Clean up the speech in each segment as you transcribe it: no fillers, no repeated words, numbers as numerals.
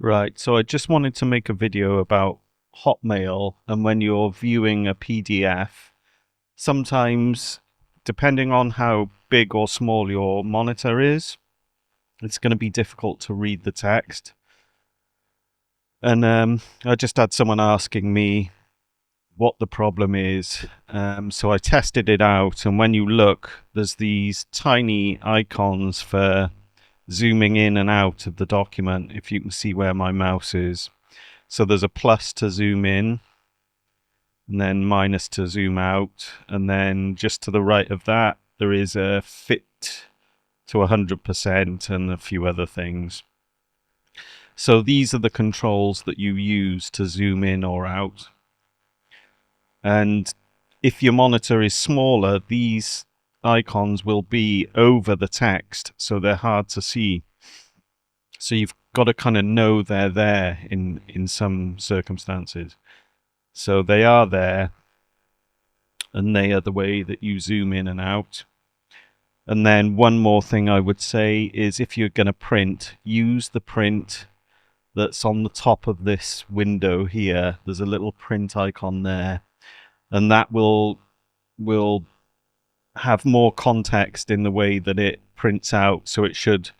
Right, so I just wanted to make a video about Hotmail and when you're viewing a PDF, sometimes, depending on how big or small your monitor is, it's going to be difficult to read the text. And I just had someone asking me what the problem is. So I tested it out, and when you look, there's these tiny icons for zooming in and out of the document, if you can see where my mouse is. So there's a plus to zoom in, and then minus to zoom out, and then just to the right of that there is a fit to 100% and a few other things. So these are the controls that you use to zoom in or out. And if your monitor is smaller, these icons will be over the text, so they're hard to see. So you've got to kind of know they're there in some circumstances. So they are there, and they are the way that you zoom in and out. And then one more thing I would say is, if you're going to print, use the print that's on the top of this window here. There's a little print icon there, and that will have more context in the way that it prints out, so it should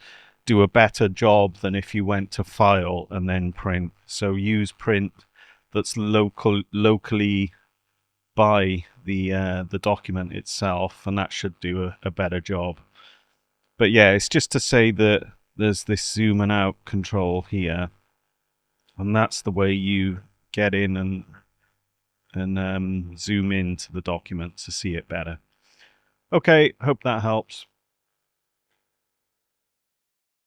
do a better job than if you went to File and then Print. So use print that's locally by the document itself, and that should do a better job. But yeah, it's just to say that there's this zoom and out control here, and that's the way you get in and zoom into the document to see it better. Okay, hope that helps.